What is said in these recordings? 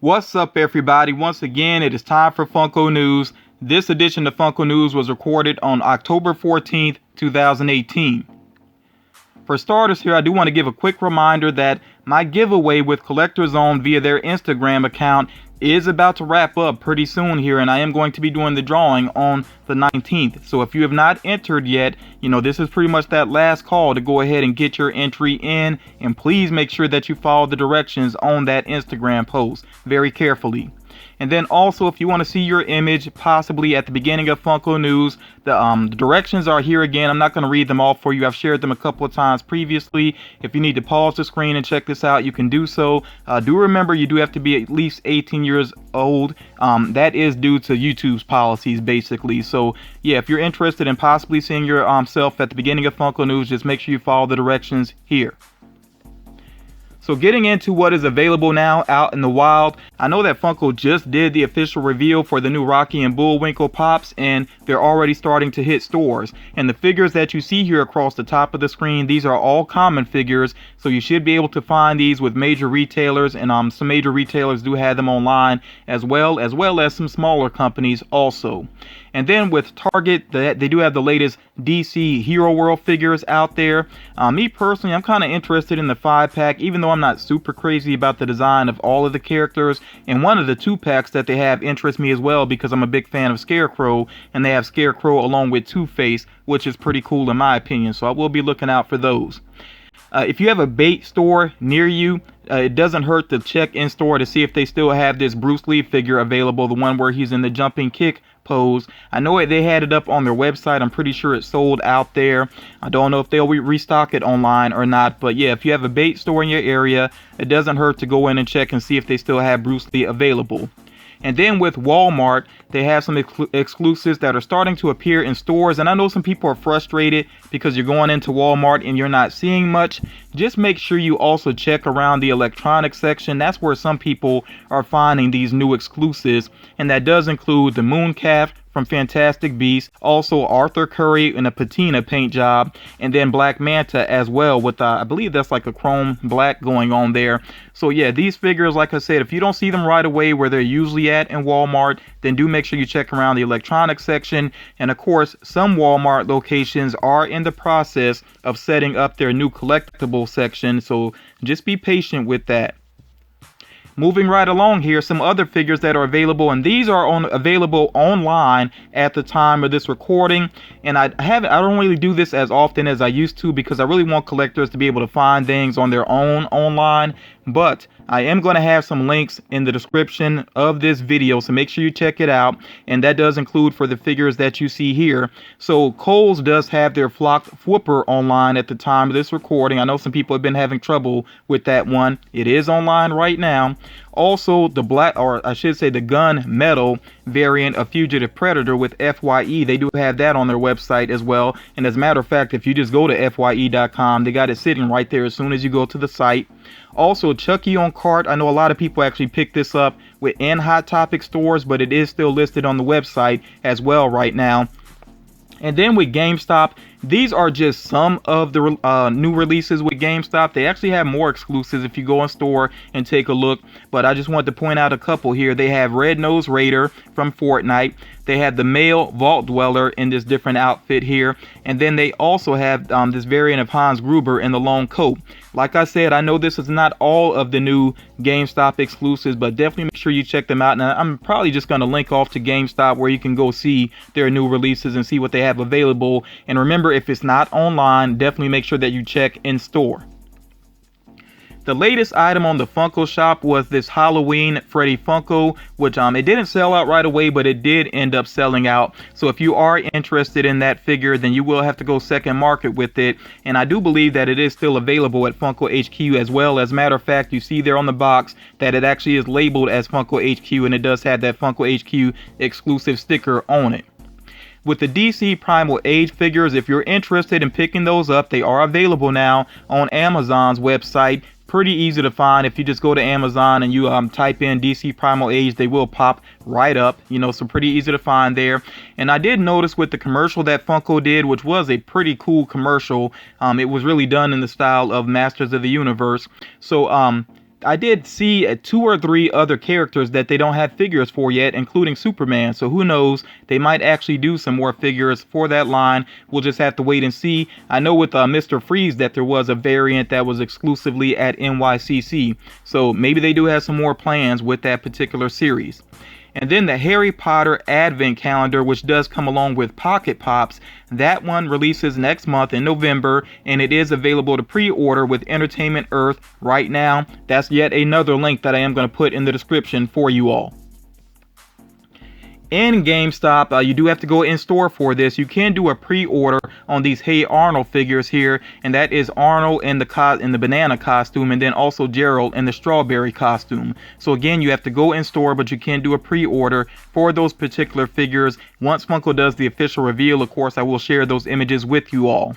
What's up, everybody? Once again, it is time for Funko News. This edition of Funko News was recorded on October 14th, 2018. For starters here, I do want to give a quick reminder that my giveaway with Collector Zone via their Instagram account is about to wrap up pretty soon here, and I am going to be doing the drawing on the 19th. So if you have not entered yet, this is pretty much that last call to go ahead and get your entry in, and please make sure that you follow the directions on that Instagram post very carefully. And then also, if you want to see your image possibly at the beginning of Funko News, the directions are here again. I'm not going to read them all for you. I've shared them a couple of times previously. If you need to pause the screen and check this out, you can do so. Do remember, you do have to be at least 18 years old. That is due to YouTube's policies, basically. So yeah, if you're interested in possibly seeing yourself at the beginning of Funko News, just make sure you follow the directions here. So getting into what is available now out in the wild, I know that Funko just did the official reveal for the new Rocky and Bullwinkle Pops, and they're already starting to hit stores. And the figures that you see here across the top of the screen, these are all common figures, so you should be able to find these with major retailers, and some major retailers do have them online as well as some smaller companies also. And then with Target, they do have the latest DC Hero World figures out there. Me personally, I'm kind of interested in the 5-pack, even though I'm not super crazy about the design of all of the characters. And one of the 2-packs that they have interests me as well, because I'm a big fan of Scarecrow, and they have Scarecrow along with Two-Face, which is pretty cool in my opinion. So I will be looking out for those. If you have a bait store near you, it doesn't hurt to check in store to see if they still have this Bruce Lee figure available, the one where he's in the jumping kick pose. I know they had it up on their website. I'm pretty sure it's sold out there. I don't know if they'll restock it online or not, but yeah, if you have a bait store in your area, it doesn't hurt to go in and check and see if they still have Bruce Lee available. And then with Walmart, they have some exclusives that are starting to appear in stores. And I know some people are frustrated because you're going into Walmart and you're not seeing much. Just make sure you also check around the electronics section. That's where some people are finding these new exclusives. And that does include the Mooncalf from Fantastic Beasts, also Arthur Curry in a patina paint job, and then Black Manta as well with I believe that's like a chrome black going on there. So yeah, these figures, like I said, if you don't see them right away where they're usually at in Walmart, then do make sure you check around the electronics section. And of course, some Walmart locations are in the process of setting up their new collectible section, so just be patient with that. Moving right along here, some other figures that are available, and these are available online at the time of this recording. And I don't really do this as often as I used to, because I really want collectors to be able to find things on their own online. But I am going to have some links in the description of this video, so make sure you check it out. And that does include for the figures that you see here. So Kohl's does have their flocked Fwooper online at the time of this recording. I know some people have been having trouble with that one. It is online right now. Also, the the gun metal variant of Fugitive Predator with FYE, they do have that on their website as well. And as a matter of fact, if you just go to FYE.com, they got it sitting right there as soon as you go to the site. Also, Chucky on cart. I know a lot of people actually pick this up within Hot Topic stores, but it is still listed on the website as well right now. And then with GameStop, these are just some of the new releases with GameStop. They actually have more exclusives if you go in store and take a look. But I just wanted to point out a couple here. They have Red Nose Raider from Fortnite. They have the male Vault Dweller in this different outfit here. And then they also have this variant of Hans Gruber in the long coat. Like I said, I know this is not all of the new GameStop exclusives, but definitely make sure you check them out. And I'm probably just going to link off to GameStop where you can go see their new releases and see what they have available. And remember, if it's not online, definitely make sure that you check in store. The latest item on the Funko Shop was this Halloween Freddy Funko, which it didn't sell out right away, but it did end up selling out. So if you are interested in that figure, then you will have to go second market with it. And I do believe that it is still available at Funko HQ as well. As a matter of fact, you see there on the box that it actually is labeled as Funko HQ, and it does have that Funko HQ exclusive sticker on it. With the DC Primal Age figures, if you're interested in picking those up, they are available now on Amazon's website. Pretty easy to find. If you just go to Amazon and you type in DC Primal Age, they will pop right up, so pretty easy to find there. And I did notice with the commercial that Funko did, which was a pretty cool commercial, it was really done in the style of Masters of the Universe. So I did see 2 or 3 other characters that they don't have figures for yet, including Superman. So who knows? They might actually do some more figures for that line. We'll just have to wait and see. I know with Mr. Freeze that there was a variant that was exclusively at NYCC. So maybe they do have some more plans with that particular series. And then the Harry Potter Advent Calendar, which does come along with Pocket Pops, that one releases next month in November, and it is available to pre-order with Entertainment Earth right now. That's yet another link that I am going to put in the description for you all. In GameStop, you do have to go in store for this. You can do a pre-order on these Hey Arnold figures here, and that is Arnold in the banana costume, and then also Gerald in the strawberry costume. So again, you have to go in store, but you can do a pre-order for those particular figures. Once Funko does the official reveal, of course, I will share those images with you all.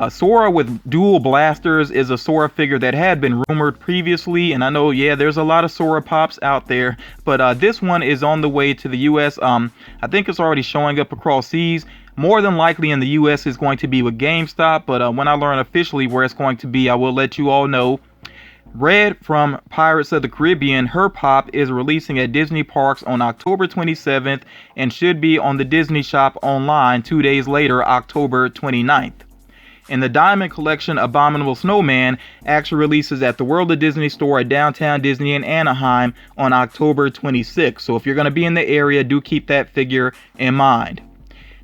Sora with dual blasters is a Sora figure that had been rumored previously, and I know, yeah, there's a lot of Sora pops out there, but this one is on the way to the US. I think it's already showing up across seas. More than likely in the US is going to be with GameStop, but when I learn officially where it's going to be, I will let you all know. Red from Pirates of the Caribbean, her pop is releasing at Disney Parks on October 27th and should be on the Disney Shop online 2 days later, October 29th. And the Diamond Collection Abominable Snowman actually releases at the World of Disney store at Downtown Disney in Anaheim on October 26th. So if you're going to be in the area, do keep that figure in mind.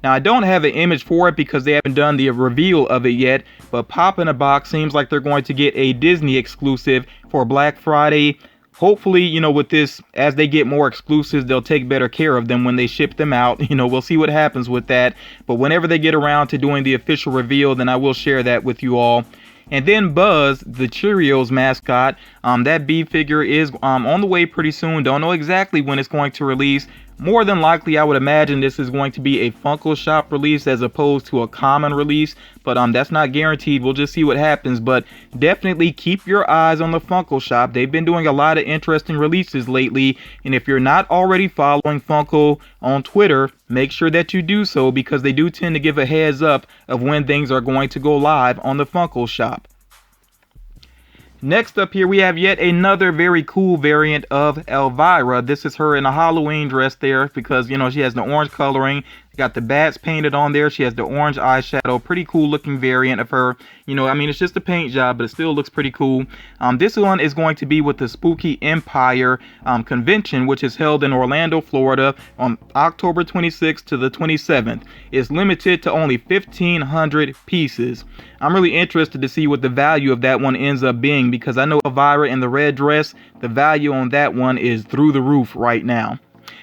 Now, I don't have an image for it because they haven't done the reveal of it yet, but Pop in a Box seems like they're going to get a Disney exclusive for Black Friday. Hopefully, you know, with this, as they get more exclusives, they'll take better care of them when they ship them out. You know, we'll see what happens with that. But whenever they get around to doing the official reveal, then I will share that with you all. And then Buzz, the Cheerios mascot, that B figure is on the way pretty soon. Don't know exactly when it's going to release. More than likely, I would imagine this is going to be a Funko Shop release as opposed to a common release. But that's not guaranteed. We'll just see what happens. But definitely keep your eyes on the Funko Shop. They've been doing a lot of interesting releases lately. And if you're not already following Funko on Twitter, make sure that you do so, because they do tend to give a heads up of when things are going to go live on the Funko Shop. Next up here, we have yet another very cool variant of Elvira. This is her in a Halloween dress there because, you know, she has the orange coloring. Got the bats painted on there. She has the orange eyeshadow. Pretty cool looking variant of her. You know, I mean, it's just a paint job, but it still looks pretty cool. This one is going to be with the Spooky Empire convention, which is held in Orlando, Florida on October 26th to the 27th. It's limited to only 1,500 pieces. I'm really interested to see what the value of that one ends up being, because I know Elvira in the red dress, the value on that one is through the roof right now.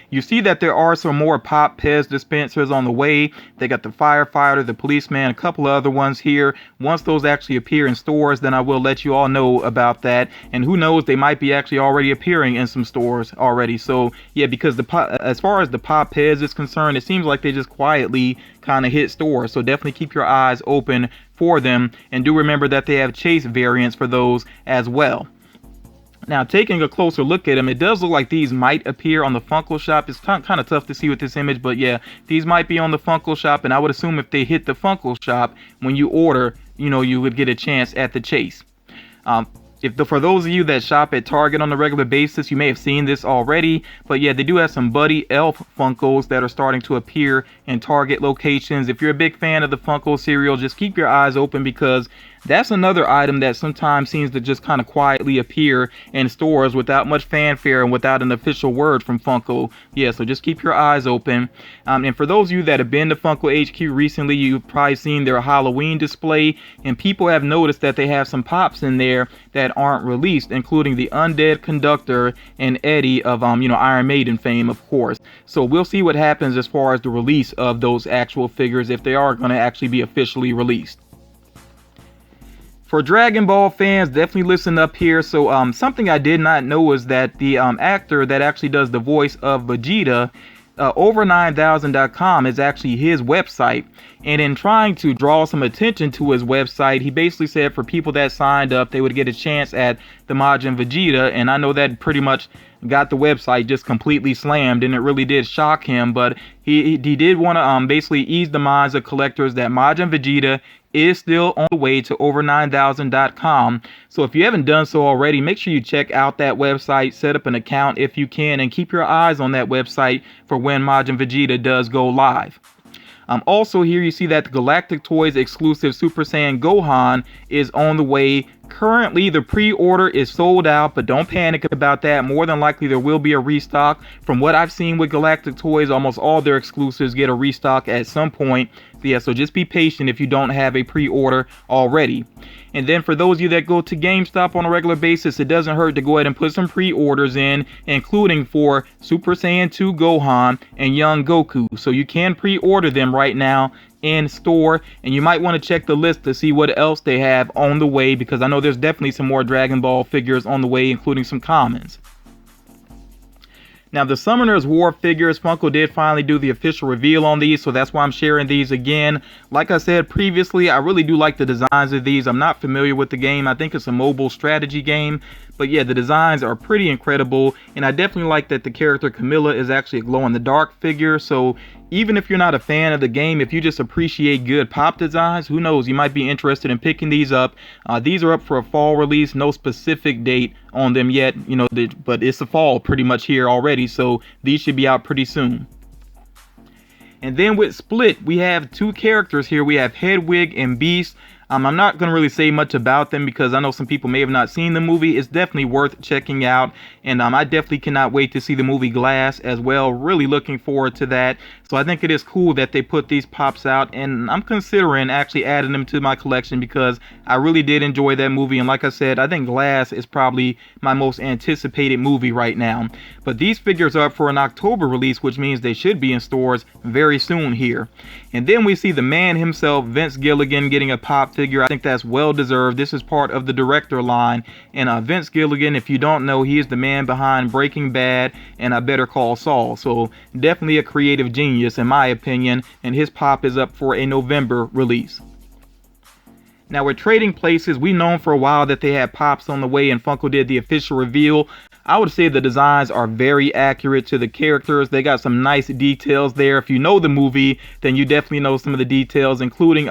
You see that there are some more Pop Pez dispensers on the way. They got the firefighter, the policeman, a couple of other ones here. Once those actually appear in stores, then I will let you all know about that. And who knows, they might be actually already appearing in some stores already. So yeah, because as far as the Pop Pez is concerned, it seems like they just quietly kind of hit stores. So definitely keep your eyes open for them. And do remember that they have Chase variants for those as well. Now, taking a closer look at them, it does look like these might appear on the Funko Shop. It's kind of tough to see with this image, but yeah, these might be on the Funko Shop, and I would assume if they hit the Funko Shop, when you order, you know, you would get a chance at the Chase. For those of you that shop at Target on a regular basis, you may have seen this already, but yeah, they do have some Buddy Elf Funkos that are starting to appear in Target locations. If you're a big fan of the Funko cereal, just keep your eyes open, because that's another item that sometimes seems to just kind of quietly appear in stores without much fanfare and without an official word from Funko. Yeah, so just keep your eyes open. And for those of you that have been to Funko HQ recently, you've probably seen their Halloween display, and people have noticed that they have some pops in there that aren't released, including the Undead Conductor and Eddie of Iron Maiden fame, of course. So we'll see what happens as far as the release of those actual figures, if they are going to actually be officially released. For Dragon Ball fans, definitely listen up here. So something I did not know is that the actor that actually does the voice of Vegeta, over9000.com is actually his website. And in trying to draw some attention to his website, he basically said for people that signed up, they would get a chance at the Majin Vegeta. And I know that pretty much got the website just completely slammed, and it really did shock him. But he did want to basically ease the minds of collectors that Majin Vegeta is still on the way to over9000.com. So if you haven't done so already, make sure you check out that website, set up an account if you can, and keep your eyes on that website for when Majin Vegeta does go live. Also here you see that the Galactic Toys exclusive Super Saiyan Gohan is on the way. Currently the pre-order is sold out, but don't panic about that. More than likely there will be a restock. From what I've seen with Galactic Toys, almost all their exclusives get a restock at some point. So just be patient if you don't have a pre-order already. And then for those of you that go to GameStop on a regular basis, it doesn't hurt to go ahead and put some pre-orders in, including for Super Saiyan 2 Gohan and Young Goku. So you can pre-order them right now in store, and you might want to check the list to see what else they have on the way, because I know there's definitely some more Dragon Ball figures on the way, including some commons. Now the Summoner's War figures, Funko did finally do the official reveal on these, so that's why I'm sharing these again. Like I said previously, I really do like the designs of these. I'm not familiar with the game. I think it's a mobile strategy game. But yeah, the designs are pretty incredible, and I definitely like that the character Camilla is actually a glow-in-the-dark figure. So even if you're not a fan of the game, if you just appreciate good pop designs, who knows, you might be interested in picking these up. These are up for a fall release, no specific date on them yet, but it's the fall pretty much here already, so these should be out pretty soon. And then with Split, we have two characters here. We have Hedwig and Beast. I'm not going to really say much about them because I know some people may have not seen the movie. It's definitely worth checking out, and I definitely cannot wait to see the movie Glass as well. Really looking forward to that. So I think it is cool that they put these pops out, and I'm considering actually adding them to my collection because I really did enjoy that movie. And like I said, I think Glass is probably my most anticipated movie right now. But these figures are up for an October release, which means they should be in stores very soon here. And then we see the man himself, Vince Gilligan, getting a pop figure. I think that's well deserved. This is part of the director line, and Vince Gilligan, if you don't know, he is the man behind Breaking Bad and Better Call Saul. So definitely a creative genius in my opinion, and his pop is up for a November release. Now with Trading Places, we've known for a while that they had pops on the way, and Funko did the official reveal. I would say the designs are very accurate to the characters. They got some nice details there. If you know the movie, then you definitely know some of the details, including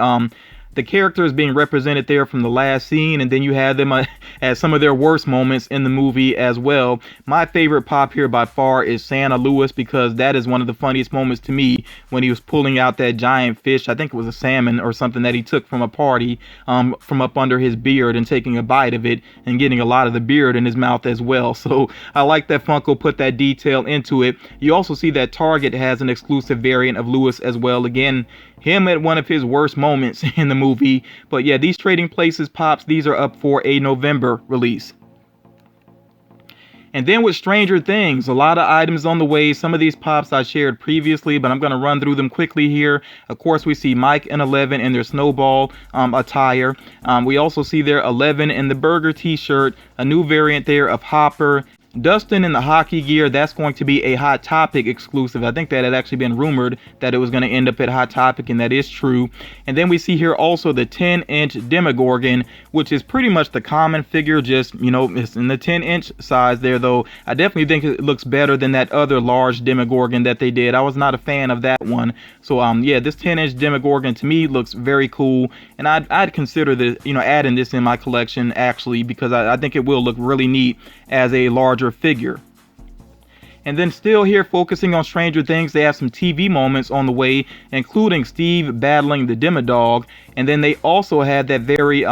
the characters being represented there from the last scene, and then you have them at some of their worst moments in the movie as well. My favorite pop here by far is Santa Lewis, because that is one of the funniest moments to me when he was pulling out that giant fish. I think it was a salmon or something that he took from a party from up under his beard, and taking a bite of it and getting a lot of the beard in his mouth as well. So I like that Funko put that detail into it. You also see that Target has an exclusive variant of Lewis as well. Again, him at one of his worst moments in the movie. But yeah, these Trading Places pops, these are up for a November release. And then with Stranger Things, a lot of items on the way. Some of these pops I shared previously, but I'm going to run through them quickly here. Of course, we see Mike and Eleven in their Snowball attire. We also see there Eleven in the Burger t-shirt, a new variant there of Hopper. Dustin in the hockey gear, that's going to be a Hot Topic exclusive. I think that had actually been rumored that it was going to end up at Hot Topic, and that is true. And then we see here also the 10-inch Demogorgon, which is pretty much the common figure, just, it's in the 10-inch size there, though. I definitely think it looks better than that other large Demogorgon that they did. I was not a fan of that one. So, yeah, this 10-inch Demogorgon to me looks very cool, and I'd consider the, adding this in my collection, actually, because I think it will look really neat as a larger figure. And then still here focusing on Stranger Things, they have some TV moments on the way, including Steve battling the Demodog, and then they also had that very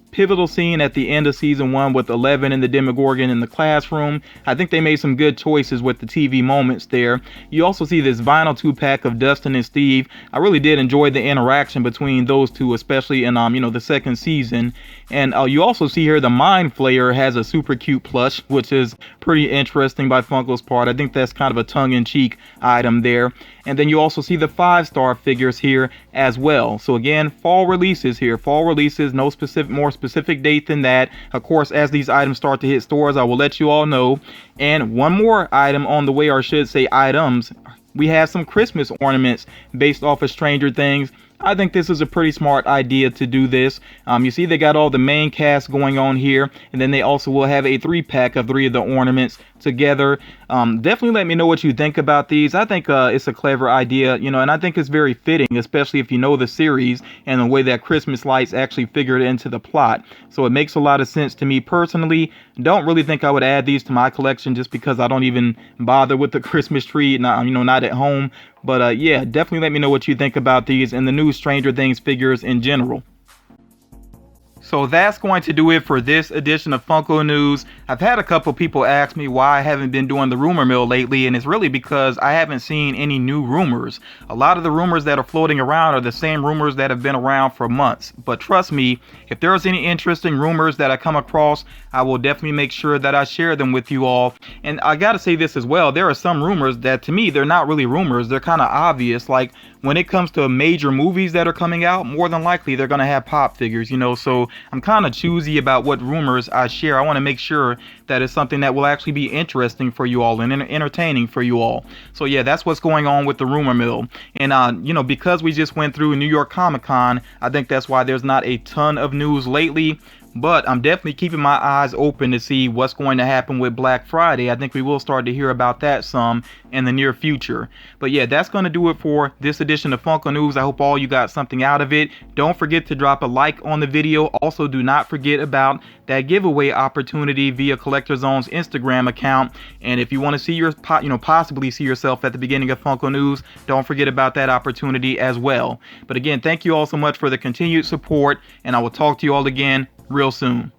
pivotal scene at the end of season 1 with Eleven and the Demogorgon in the classroom. I think they made some good choices with the TV moments there. You also see this vinyl 2-pack of Dustin and Steve. I really did enjoy the interaction between those two, especially in the second season. And you also see here the Mind Flayer has a super cute plush, which is pretty interesting by Funko's part. I think that's kind of a tongue-in-cheek item there. And then you also see the 5-star figures here as well. So again, fall releases here. Fall releases, no more specific date than that. Of course, as these items start to hit stores, I will let you all know. And one more item on the way, or I should say items. We have some Christmas ornaments based off of Stranger Things. I think this is a pretty smart idea to do this. You see they got all the main cast going on here, and then they also will have a 3-pack of 3 of the ornaments together. Definitely let me know what you think about these. I think it's a clever idea, you know, and I think it's very fitting, especially if you know the series and the way that Christmas lights actually figured into the plot. So it makes a lot of sense to me personally. Don't really think I would add these to my collection just because I don't even bother with the Christmas tree, not, you know, not at home. But yeah, definitely let me know what you think about these and the new Stranger Things figures in general. So that's going to do it for this edition of Funko News. I've had a couple people ask me why I haven't been doing the rumor mill lately, and it's really because I haven't seen any new rumors. A lot of the rumors that are floating around are the same rumors that have been around for months. But trust me, if there's any interesting rumors that I come across, I will definitely make sure that I share them with you all. And I gotta say this as well, there are some rumors that to me, they're not really rumors, they're kind of obvious. Like when it comes to major movies that are coming out, more than likely they're gonna have pop figures, you know, so I'm kind of choosy about what rumors I share. I want to make sure that it's something that will actually be interesting for you all and entertaining for you all. So yeah, that's what's going on with the rumor mill. And you know, because we just went through New York Comic-Con, I think that's why there's not a ton of news lately. But I'm definitely keeping my eyes open to see what's going to happen with Black Friday. I think we will start to hear about that some in the near future. But yeah, that's going to do it for this edition of Funko News. I hope all you got something out of it. Don't forget to drop a like on the video. Also, do not forget about that giveaway opportunity via Collector Zone's Instagram account. And if you want to see your, possibly see yourself at the beginning of Funko News, don't forget about that opportunity as well. But again, thank you all so much for the continued support, and I will talk to you all again real soon.